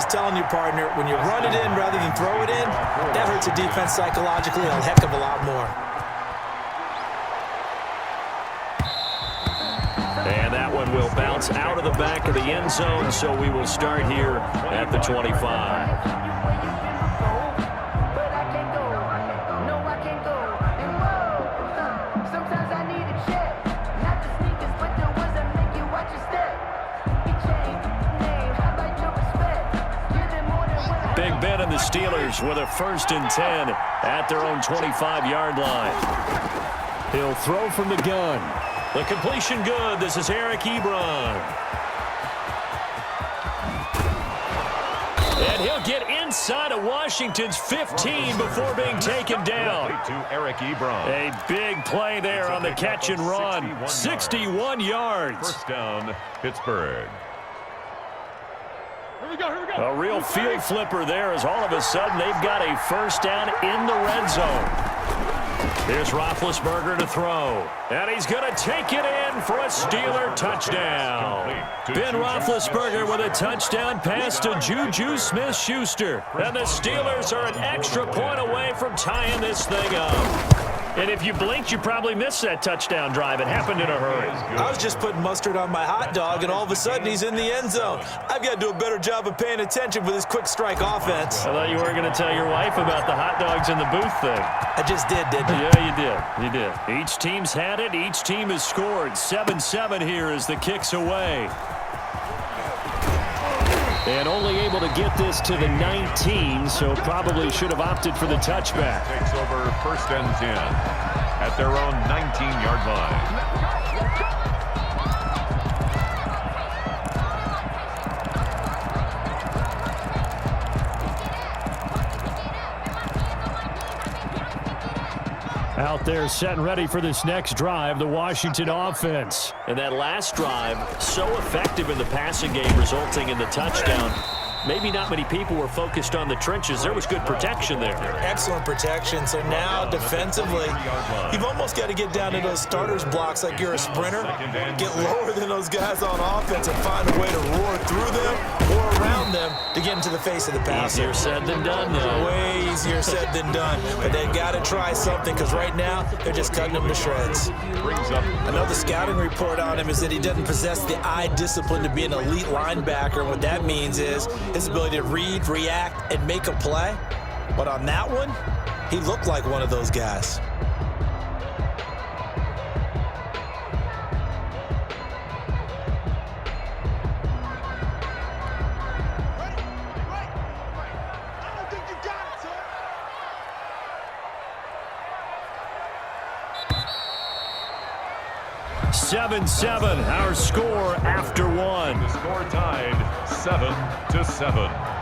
telling you, partner, when you run it in rather than throw it in, that hurts a defense psychologically a heck of a lot more. And that one will bounce out of the back of the end zone, so we will start here at the 25. Big Ben and the Steelers with a 1st and 10 at their own 25-yard line. He'll throw from the gun. The completion good. This is Eric Ebron. And he'll get inside of Washington's 15 before being taken down. To Eric Ebron. A big play there on the catch and run. 61 yards. 1st down, Pittsburgh. Here we go. A real field flipper there as all of a sudden they've got a 1st down in the red zone. Here's Roethlisberger to throw. And he's going to take it in for a Steeler touchdown. Ben Roethlisberger with a touchdown pass to Juju Smith-Schuster. And the Steelers are an extra point away from tying this thing up. And if you blinked, you probably missed that touchdown drive. It happened in a hurry. I was just putting mustard on my hot dog, and all of a sudden he's in the end zone. I've got to do a better job of paying attention for this quick strike offense. I thought you weren't going to tell your wife about the hot dogs in the booth thing. I just did, didn't I? Yeah, you did. You did. Each team's had it. Each team has scored. 7-7 here as the kick's away. And only able to get this to the 19, so probably should have opted for the touchback. Takes over 1st and 10 at their own 19-yard line. Out there set and ready for this next drive, the Washington offense. And that last drive, so effective in the passing game, resulting in the touchdown. Maybe not many people were focused on the trenches. There was good protection there. Excellent protection. So now defensively, you've almost got to get down to those starters blocks like you're a sprinter. Get lower than those guys on offense and find a way to roar through them or around them to get into the face of the passer. Easier said than done, though. Way easier said than done. But they've got to try something because right now they're just cutting them to shreds. I know the scouting report on him is that he doesn't possess the eye discipline to be an elite linebacker. And what that means is his ability to read, react, and make a play. But on that one, he looked like one of those guys. I don't think you got it, sir. 7-7, our score after one. The score tied 7-7.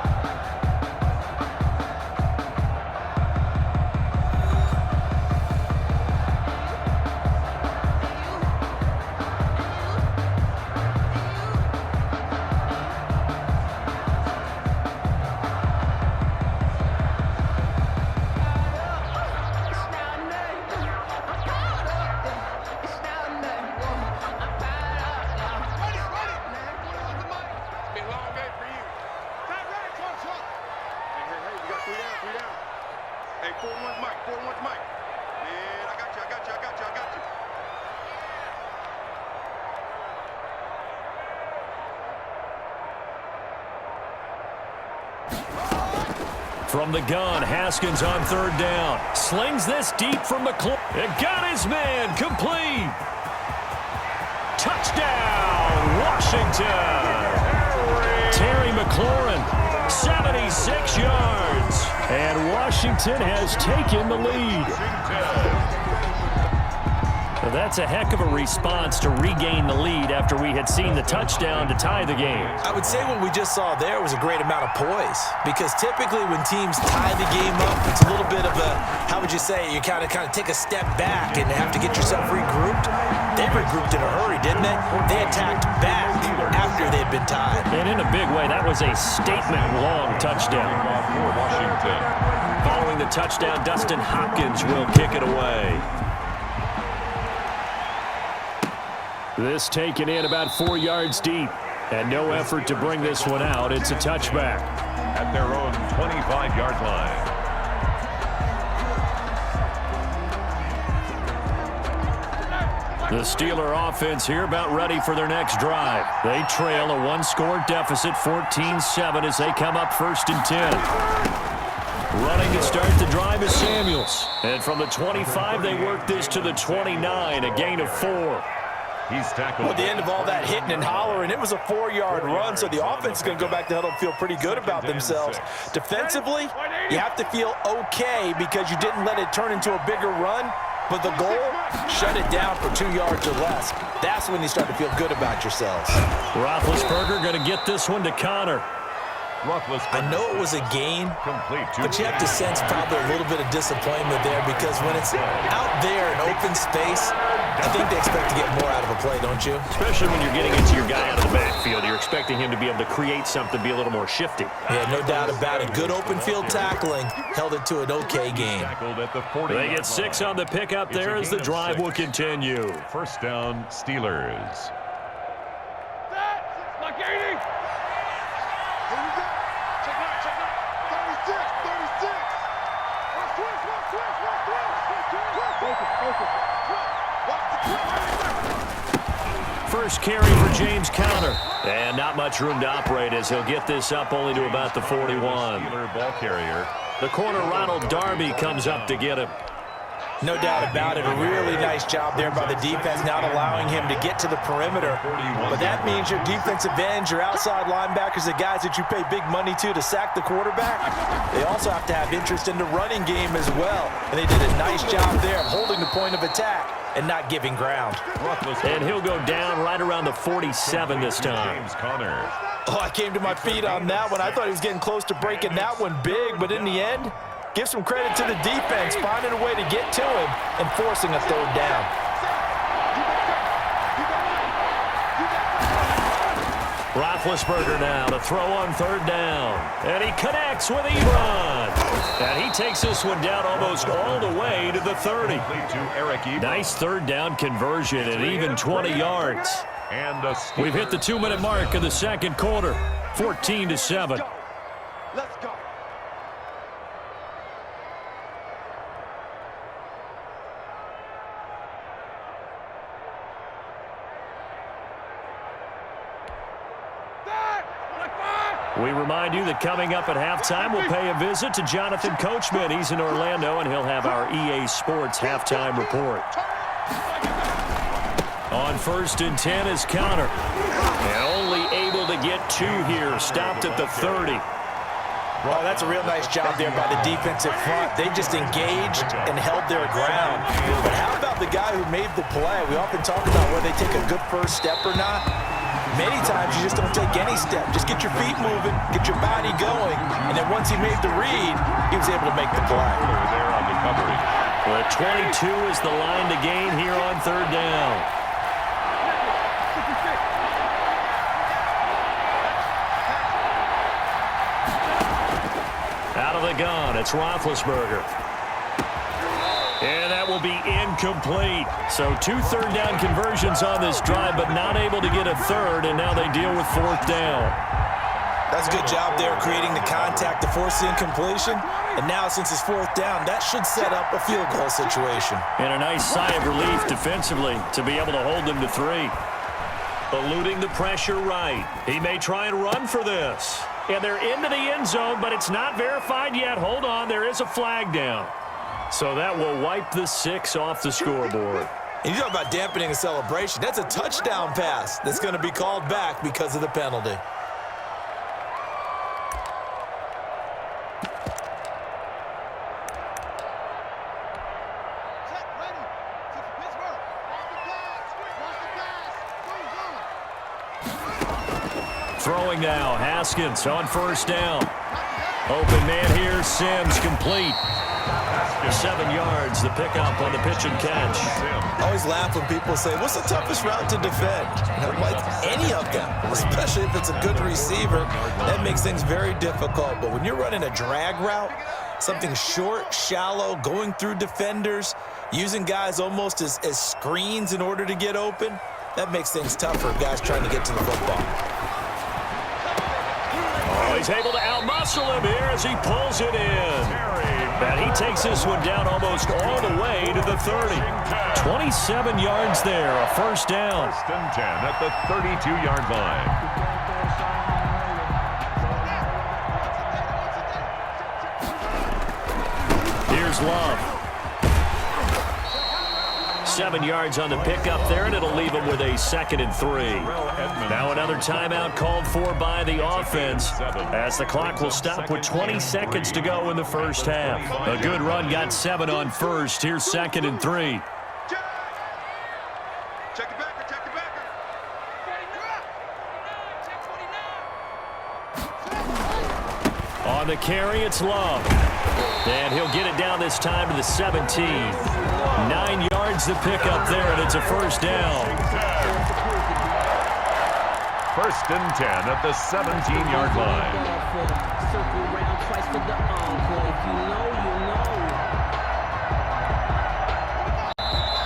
From the gun, Haskins on 3rd down. Slings this deep from McLaurin. It got his man complete. Touchdown, Washington. Terry McLaurin, 76 yards. And Washington has taken the lead. Well, that's a heck of a response to regain the lead after we had seen the touchdown to tie the game. I would say what we just saw there was a great amount of poise, because typically when teams tie the game up, it's a little bit of a, how would you say, you kind of take a step back and have to get yourself regrouped. They regrouped in a hurry, didn't they? They attacked back after they had been tied. And in a big way, that was a statement-long touchdown. For Washington. Following the touchdown, Dustin Hopkins will kick it away. This taken in about 4 yards deep. And no effort to bring this one out. It's a touchback. At their own 25-yard line. The Steeler offense here about ready for their next drive. They trail a one-score deficit, 14-7, as they come up 1st and 10. Running to start the drive is Samuels. And from the 25, they work this to the 29, a gain of 4. He's tackled. At the end of all that hitting and hollering, it was a 4-yard run, so the offense is going to go back to huddle and feel pretty good about themselves. Defensively, you have to feel okay because you didn't let it turn into a bigger run, but the goal, shut it down for 2 yards or less. That's when you start to feel good about yourselves. Roethlisberger going to get this one to Connor. I know it was a gain, but you have to sense probably a little bit of disappointment there because when it's out there in open space, I think they expect to get more out of a play, don't you? Especially when you're getting into your guy out of the backfield. You're expecting him to be able to create something, be a little more shifty. Yeah, no doubt about it. Good open field tackling held it to an okay game. They get 6 on the pickup there as the drive will continue. 1st down, Steelers. First carry for James Conner. And not much room to operate as he'll get this up only to about the 41. Steeler ball carrier. The corner, Ronald Darby, comes up to get him. No doubt about it. A really nice job there by the defense, not allowing him to get to the perimeter. But that means your defensive ends, your outside linebackers, the guys that you pay big money to sack the quarterback, they also have to have interest in the running game as well. And they did a nice job there of holding the point of attack and not giving ground. And he'll go down right around the 47 this time. James Conner. Oh, I came to my feet on that one. I thought he was getting close to breaking that one big, but in the end, give some credit to the defense, finding a way to get to him and forcing a 3rd down. Roethlisberger now to throw on 3rd down. And he connects with Ebron. And he takes this one down almost all the way to the 30. Nice 3rd down conversion at even 20 yards. We've hit the 2-minute mark of the 2nd quarter, 14-7. Let's go. We remind you that coming up at halftime, we'll pay a visit to Jonathan Coachman. He's in Orlando, and he'll have our EA Sports halftime report. On 1st and 10 is Connor. And only able to get 2 here. Stopped at the 30. Well, that's a real nice job there by the defensive front. They just engaged and held their ground. But how about the guy who made the play? We often talk about whether they take a good first step or not. Many times you just don't take any step. Just get your feet moving, get your body going, and then once he made the read, he was able to make the play. There on the coverage. Well, 22 is the line to gain here on 3rd down. Out of the gun, it's Roethlisberger. And that will be incomplete. So 2 3rd down conversions on this drive, but not able to get a 3rd, and now they deal with 4th down. That's a good job there creating the contact to force the incompletion. And now since it's 4th down, that should set up a field goal situation. And a nice sigh of relief defensively to be able to hold them to 3. Eluding the pressure right. He may try and run for this. And they're into the end zone, but it's not verified yet. Hold on, there is a flag down. So that will wipe the 6 off the scoreboard. And you talk about dampening a celebration. That's a touchdown pass that's going to be called back because of the penalty. Throwing now, Haskins on 1st down. Open man here, Sims complete. 7 yards, the pickup on the pitch and catch. I always laugh when people say, what's the toughest route to defend? Like any of them, especially if it's a good receiver, that makes things very difficult. But when you're running a drag route, something short, shallow, going through defenders, using guys almost as screens in order to get open, that makes things tough for guys trying to get to the football. he's able to outmuscle him here as he pulls it in. And he takes this one down almost all the way to the 30. 27 yards there, a first down. First and 10 at the 32-yard line. Here's Love. 7 yards on the pickup there, and it'll leave him with a 2nd and 3. Now another timeout called for by the offense as the clock will stop with 20 seconds to go in the first half. A good run got 7 on first. Here's 2nd and 3. Check it back, check it back. On the carry, it's Love. And he'll get it down this time to the 17. 9 yards to pick up there, and it's a first down. First and 10 at the 17-yard line.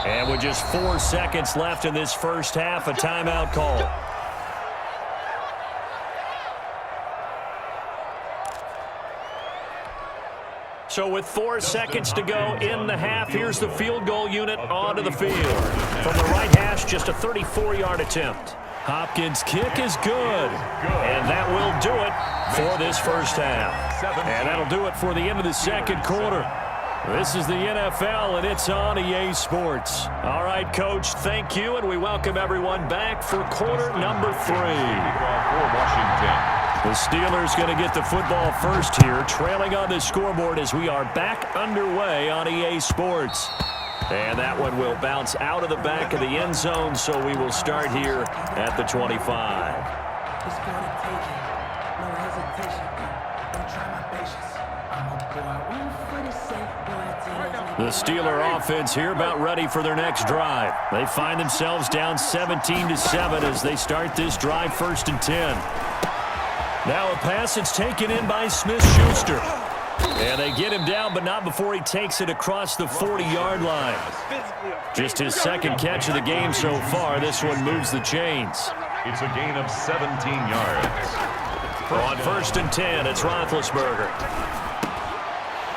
And with just 4 seconds left in this first half, a timeout call. So with 4 seconds to go in the half, here's the field goal unit onto the field. From the right hash, just a 34-yard attempt. Hopkins' kick is good. And that will do it for this first half. And that'll do it for the end of the second quarter. This is the NFL, and it's on EA Sports. All right, Coach, thank you, and we welcome everyone back for quarter number 3. For Washington. The Steelers going to get the football first here, trailing on the scoreboard as we are back underway on EA Sports. And that one will bounce out of the back of the end zone, so we will start here at the 25. The Steeler offense here about ready for their next drive. They find themselves down 17-7 as they start this drive, 1st and 10. Now a pass that's taken in by Smith-Schuster. And they get him down, but not before he takes it across the 40-yard line. Just his 2nd catch of the game so far. This one moves the chains. It's a gain of 17 yards. On 1st and 10, it's Roethlisberger.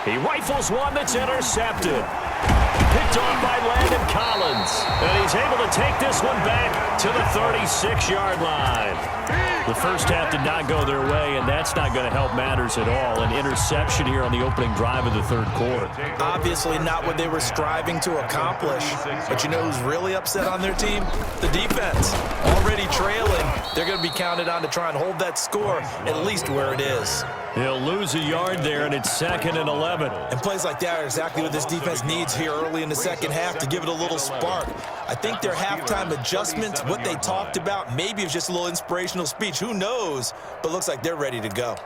He rifles one that's intercepted. Picked on by Landon Collins. And he's able to take this one back to the 36-yard line. The first half did not go their way, and that's not going to help matters at all. An interception here on the opening drive of the 3rd quarter. Obviously not what they were striving to accomplish. But you know who's really upset on their team? The defense. Already trailing. They're going to be counted on to try and hold that score at least where it is. He'll lose a yard there, and it's 2nd and 11. And plays like that are exactly what this defense needs here early in the second half to give it a little spark. I think their halftime adjustments, what they talked about, maybe it was just a little inspirational speech. Who knows? But looks like they're ready to go.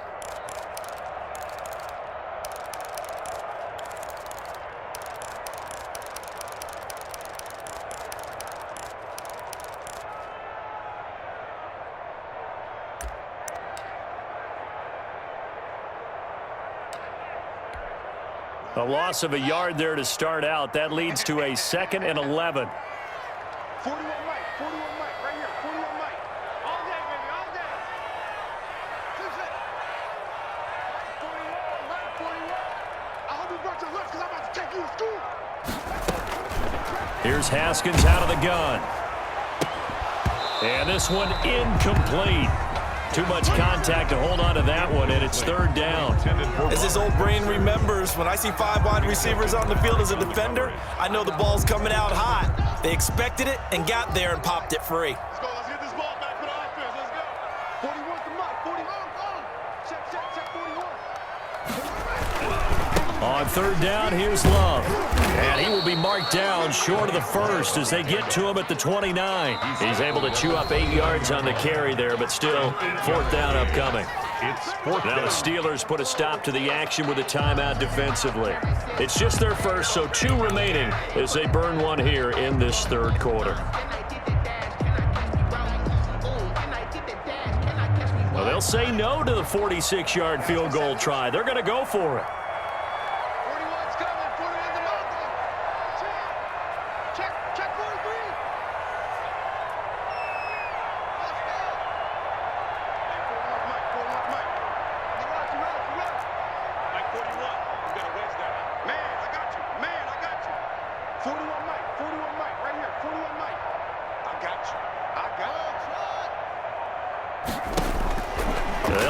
A loss of a yard there to start out. That leads to a 2nd and 11. 41 Mike, 41 Mike, right here, 41 Mike. All day, baby, all day. Keep it. 41, Mike, 41. I hope you brought your lunch because I'm about to take you to school. Here's Haskins out of the gun. And this one incomplete. Too much contact to hold on to that one, and it's 3rd down. As this old brain remembers, when I see 5 wide receivers on the field as a defender, I know the ball's coming out hot. They expected it and got there and popped it free. Let's go, let's get this ball back for the offense. Let's go. 41 to Mike, 41. Check 41. On 3rd down, here's Love. And he will be marked down short of the 1st as they get to him at the 29. He's able to chew up 8 yards on the carry there, but still 4th down upcoming. It's 4th Now down. the Steelers put a stop to the action with a timeout defensively. It's just their first, so 2 remaining as they burn one here in this 3rd quarter. Well, they'll say no to the 46-yard field goal try. They're going to go for it. 41's coming, 40 in the mountain. Check 43. Let's go. Hey, 41 Mike, 41 Mike.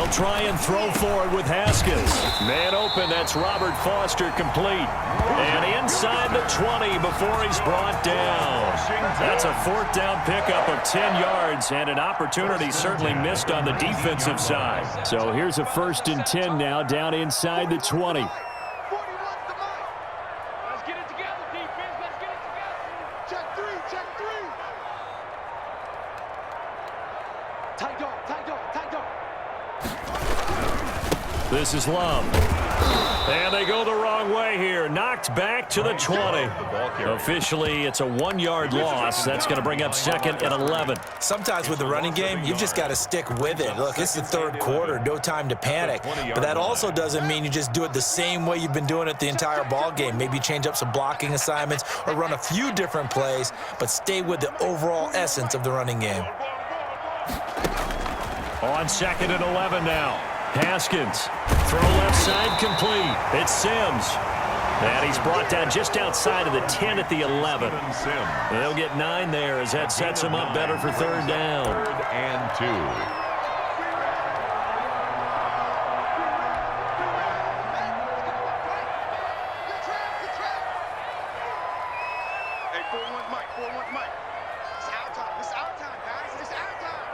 He'll try and throw for it with Haskins. Man open, that's Robert Foster complete. And inside the 20 before he's brought down. That's a 4th down pickup of 10 yards and an opportunity certainly missed on the defensive side. So here's a 1st and 10 now down inside the 20. Let's get it together, defense. Let's get it together. Check 3, check 3. Tight dog, tight dog, tight dog. This is Love. And they go the wrong way here. Knocked back to the 20. Officially, it's a 1-yard loss. That's going to bring up 2nd and 11. Sometimes with the running game, you've just got to stick with it. Look, it's the 3rd quarter. No time to panic. But that also doesn't mean you just do it the same way you've been doing it the entire ball game. Maybe change up some blocking assignments or run a few different plays, but stay with the overall essence of the running game. On 2nd and 11 now. Haskins. Throw left side complete. It's Sims. And he's brought down just outside of the 10 at the 11. They'll get 9 there as that sets him up better for 3rd down. 3rd and 2. Hey, 4-1 Mike, 4-1 Mike. It's our time. It's our time, guys. It's our time.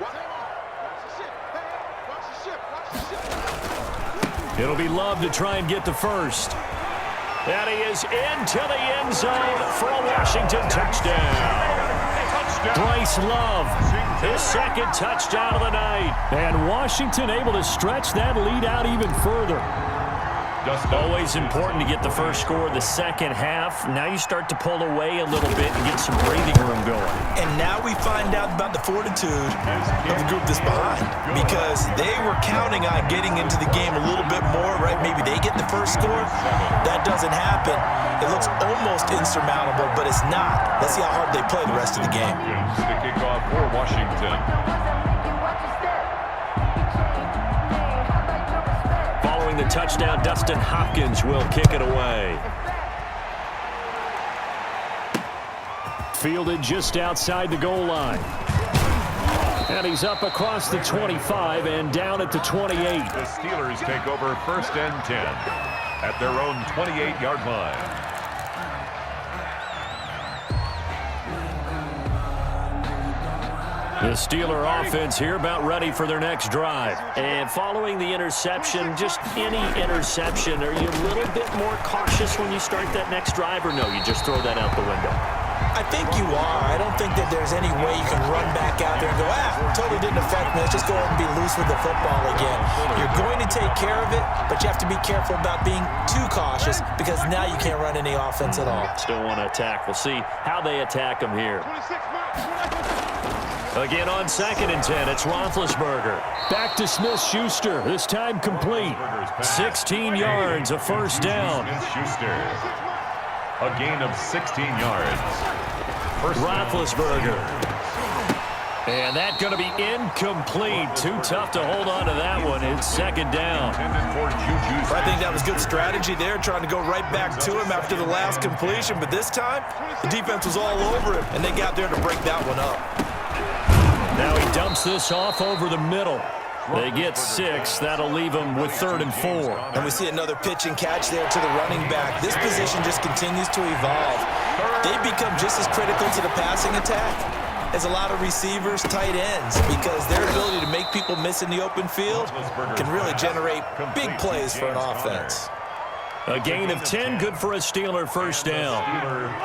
Watch the ship. Hey, watch the ship. Watch the ship. It'll be Love to try and get the 1st. And he is into the end zone for a Washington touchdown. Bryce Love, his 2nd touchdown of the night. And Washington able to stretch that lead out even further. Always important to get the 1st score of the 2nd half. Now you start to pull away a little bit and get some breathing room going. And now we find out about the fortitude of the group that's behind, because they were counting on getting into the game a little bit more, right? Maybe they get the 1st score. That doesn't happen. It looks almost insurmountable, but it's not. Let's see how hard they play the rest of the game. The kickoff for Washington. Following the touchdown, Dustin Hopkins will kick it away. Fielded just outside the goal line. And he's up across the 25 and down at the 28. The Steelers take over 1st and 10 at their own 28-yard line. The Steeler offense here about ready for their next drive. And following the interception, just any interception, are you a little bit more cautious when you start that next drive, or no, you just throw that out the window? I think you are. I don't think that there's any way you can run back out there and go, totally didn't affect me. Let's just go ahead and be loose with the football again. You're going to take care of it, but you have to be careful about being too cautious, because now you can't run any offense at all. Still want to attack. We'll see how they attack them here. Again on 2nd and 10, it's Roethlisberger. Back to Smith-Schuster, this time complete. 16 yards, a 1st down. Smith-Schuster, a gain of 16 yards. Roethlisberger. And that's going to be incomplete. Too tough to hold on to that one. It's 2nd down. I think that was good strategy there, trying to go right back to him after the last completion. But this time, the defense was all over him, and they got there to break that one up. Now he dumps this off over the middle. They get 6. That'll leave them with 3rd and 4. And we see another pitch and catch there to the running back. This position just continues to evolve. They become just as critical to the passing attack as a lot of receivers, tight ends, because their ability to make people miss in the open field can really generate big plays for an offense. A gain of 10, good for a Steeler 1st down.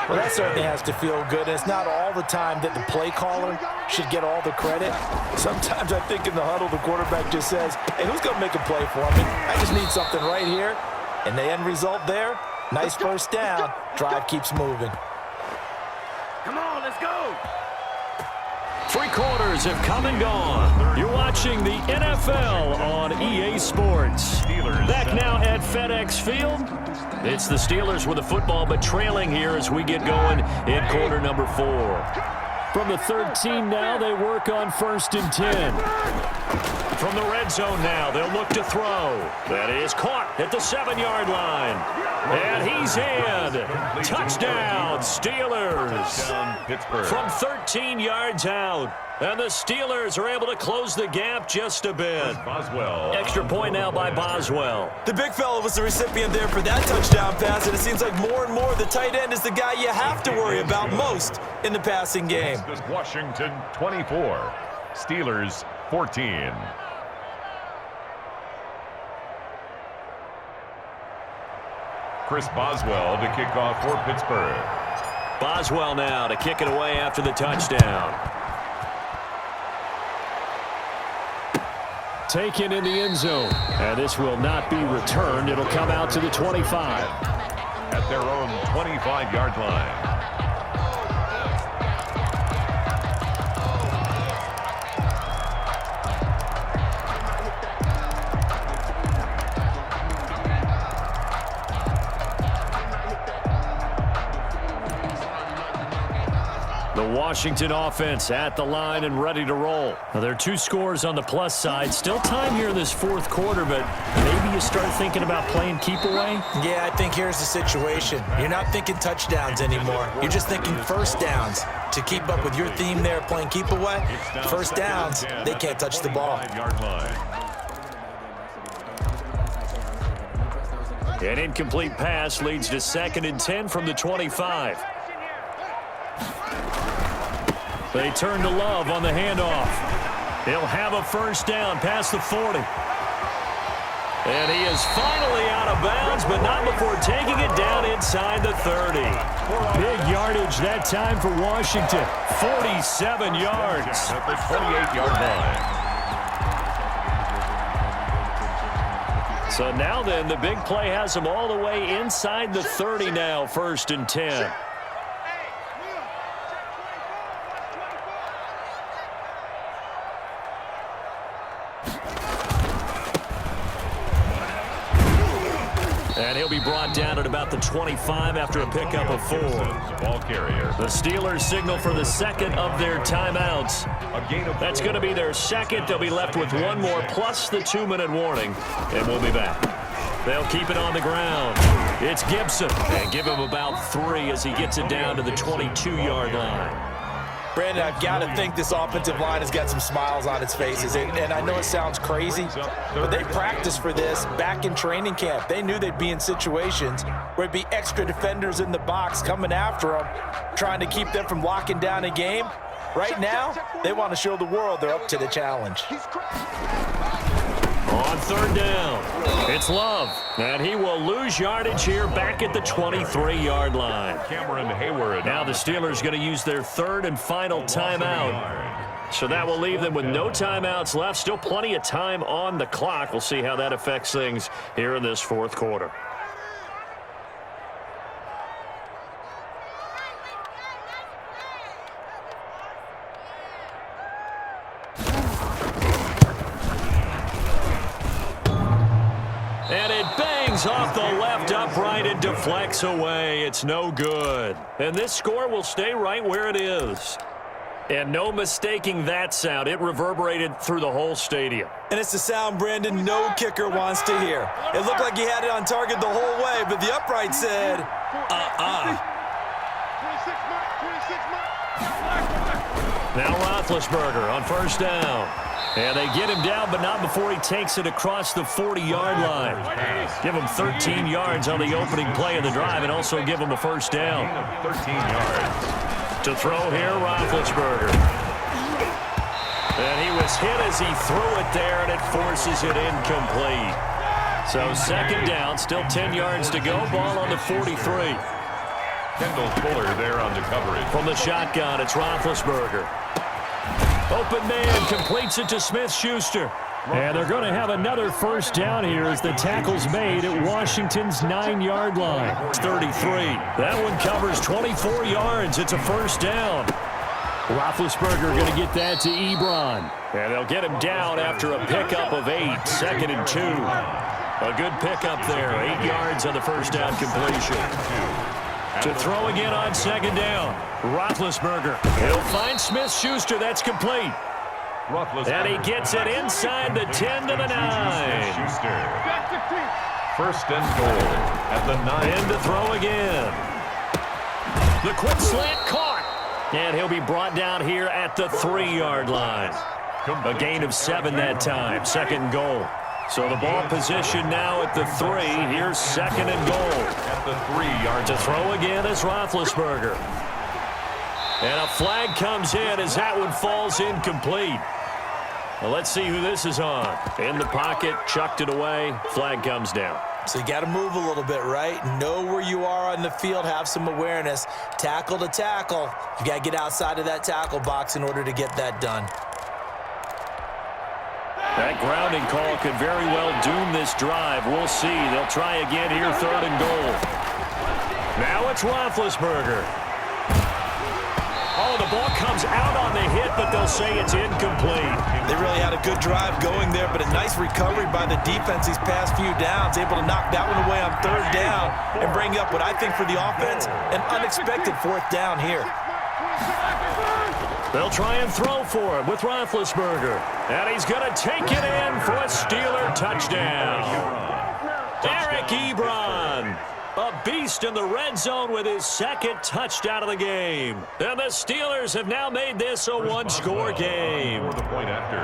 Well, that certainly has to feel good. And it's not all the time that the play caller should get all the credit. Sometimes I think in the huddle, the quarterback just says, hey, who's going to make a play for me? I just need something right here. And the end result there, nice 1st down. Drive keeps moving. Come on, let's go. 3 quarters have come and gone. You're watching the NFL on EA Sports. Back now at FedEx Field. It's the Steelers with the football, but trailing here as we get going in quarter number 4. From the 13 now, they work on 1st and 10. From the red zone now, they'll look to throw. That is caught at the 7-yard line. And he's in. Touchdown, Steelers. Pittsburgh. From 13 yards out. And the Steelers are able to close the gap just a bit. Boswell. Extra point now by Boswell. The big fella was the recipient there for that touchdown pass, and it seems like more and more the tight end is the guy you have to worry about most in the passing game. This is Washington 24, Steelers 14. Chris Boswell to kick off for Pittsburgh. Boswell now to kick it away after the touchdown. Taken in the end zone. And this will not be returned. It'll come out to the 25. At their own 25-yard line. Washington offense at the line and ready to roll. Now, there are 2 scores on the plus side. Still time here in this fourth quarter, but maybe you start thinking about playing keep away? Yeah, I think here's the situation. You're not thinking touchdowns anymore. You're just thinking first downs. To keep up with your theme there, playing keep away, first downs, they can't touch the ball. An incomplete pass leads to 2nd and 10 from the 25. They turn to Love on the handoff. He'll have a first down past the 40. And he is finally out of bounds, but not before taking it down inside the 30. Big yardage that time for Washington. 47 yards. At the 28-yard line. So now then, the big play has him all the way inside the 30 now, 1st and 10. And he'll be brought down at about the 25 after a pickup of 4. Ball carrier. The Steelers signal for the 2nd of their timeouts. That's going to be their 2nd. They'll be left with 1 more plus the 2-minute warning. And we'll be back. They'll keep it on the ground. It's Gibson. And give him about 3 as he gets it down to the 22-yard line. Brandon, I've got to think this offensive line has got some smiles on its faces. And I know it sounds crazy, but they practiced for this back in training camp. They knew they'd be in situations where it'd be extra defenders in the box coming after them, trying to keep them from locking down a game. Right now, they want to show the world they're up to the challenge. On 3rd down, it's Love, and he will lose yardage here back at the 23-yard line. Cameron Hayward. Now the Steelers going to use their 3rd and final timeout. So that will leave them with no timeouts left. Still plenty of time on the clock. We'll see how that affects things here in this 4th quarter. And it bangs off the left upright and deflects away. It's no good. And this score will stay right where it is. And no mistaking that sound. It reverberated through the whole stadium. And it's the sound, Brandon, no kicker wants to hear. It looked like he had it on target the whole way, but the upright said, Now Roethlisberger on 1st down. And they get him down, but not before he takes it across the 40-yard line. Give him 13 yards on the opening play of the drive and also give him a first down. 13 yards. To throw here, Roethlisberger. And he was hit as he threw it there, and it forces it incomplete. So 2nd down, still 10 yards to go. Ball on the 43. Kendall Fuller there on the coverage. From the shotgun, it's Roethlisberger. Open man completes it to Smith-Schuster. And they're going to have another first down here as the tackle's made at Washington's 9-yard line. It's 33. That one covers 24 yards. It's a first down. Roethlisberger going to get that to Ebron. And they'll get him down after a pickup of 8. 2nd and 2. A good pickup there. 8 yards on the first down completion. To throw again on 2nd down. Roethlisberger. He'll find Smith-Schuster. That's complete. And he gets it inside the 10 to the 9. First and goal at the 9. In to throw again. The quick slant caught. And he'll be brought down here at the 3-yard line. A gain of 7 that time. Second and goal. So the ball position now at the 3. Here's second and goal. At the 3-yard to throw again is Roethlisberger. And a flag comes in as that one falls incomplete. Well, let's see who this is on. In the pocket, chucked it away. Flag comes down. So you got to move a little bit, right? Know where you are on the field, have some awareness. Tackle to tackle. You got to get outside of that tackle box in order to get that done. That grounding call could very well doom this drive. We'll see. They'll try again here, third and goal. Now it's Roethlisberger. Oh, the ball comes out on the hit, but they'll say it's incomplete. They really had a good drive going there, but a nice recovery by the defense these past few downs, able to knock that one away on third down and bring up what I think for the offense, an unexpected fourth down here. They'll try and throw for it with Roethlisberger. And he's going to take it in for a Steeler touchdown. Eric Ebron, a beast in the red zone with his second touchdown of the game. And the Steelers have now made this a one-score game. For the point after.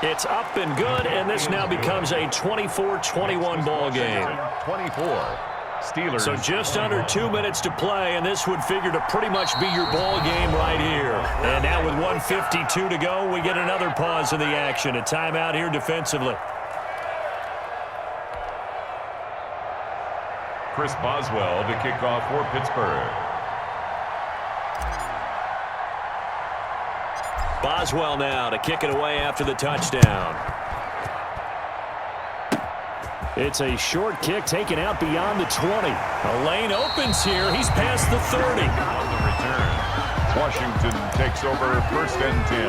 It's up and good, and this now becomes a 24-21 ball game. 24. Steelers. So just under 2 minutes to play, and this would figure to pretty much be your ball game right here. And now with 1:52 to go, we get another pause in the action. A timeout here defensively. Chris Boswell to kick off for Pittsburgh. Boswell now to kick it away after the touchdown. It's a short kick taken out beyond the 20. A lane opens here. He's past the 30. On the return, Washington takes over first and 10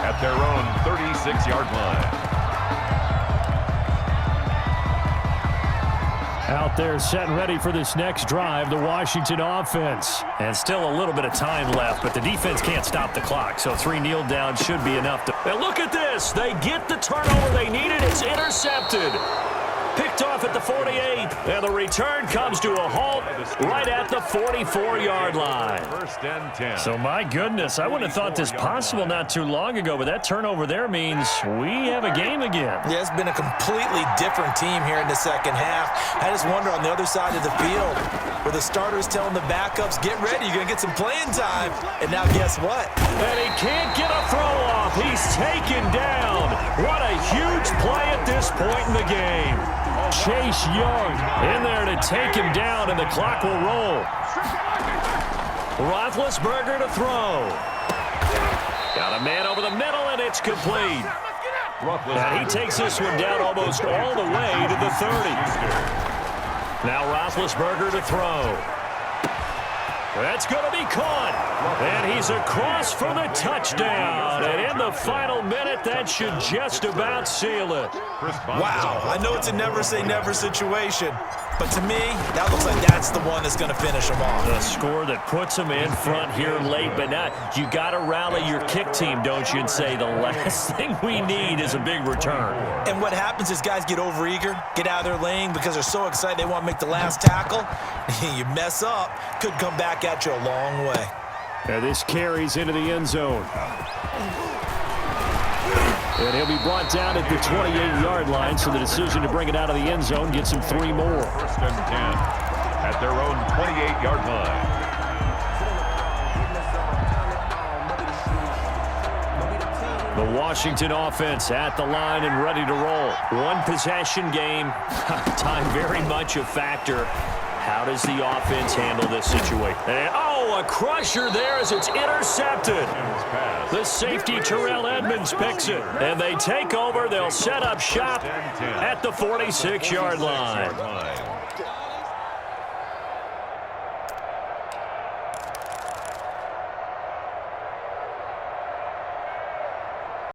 at their own 36-yard line. Out there set and ready for this next drive, the Washington offense. And still a little bit of time left, but the defense can't stop the clock, so 3 kneel downs should be enough. And look at this. They get the turnover they needed. It's intercepted. Picked off at the 48, and the return comes to a halt right at the 44-yard line. First and 10. So, my goodness, I wouldn't have thought this possible not too long ago, but that turnover there means we have a game again. Yeah, it's been a completely different team here in the second half. I just wonder on the other side of the field where the starters telling the backups, get ready, you're going to get some playing time. And now guess what? And he can't get a throw off. He's taken down. What a huge play at this point in the game. Chase Young in there to take him down, and the clock will roll. Roethlisberger to throw. Got a man over the middle, and it's complete. And he takes this one down almost all the way to the 30. Now Roethlisberger to throw. That's going to be caught. And he's across for the touchdown. And in the final minute, that should just about seal it. Wow, I know it's a never-say-never situation, but to me, that looks like that's the one that's going to finish them off. The score that puts them in front here late, but now you got to rally your kick team, don't you, and say the last thing we need is a big return. And what happens is guys get overeager, get out of their lane because they're so excited they want to make the last tackle. You mess up, could come back at you a long way. Now this carries into the end zone. And he'll be brought down at the 28-yard line, so the decision to bring it out of the end zone gets him 3 more. First and 10 at their own 28-yard line. The Washington offense at the line and ready to roll. One possession game. Time very much a factor. How does the offense handle this situation? And, oh, a crusher there as it's intercepted. The safety, Terrell Edmonds, picks it. And they take over. They'll set up shop at the 46-yard line.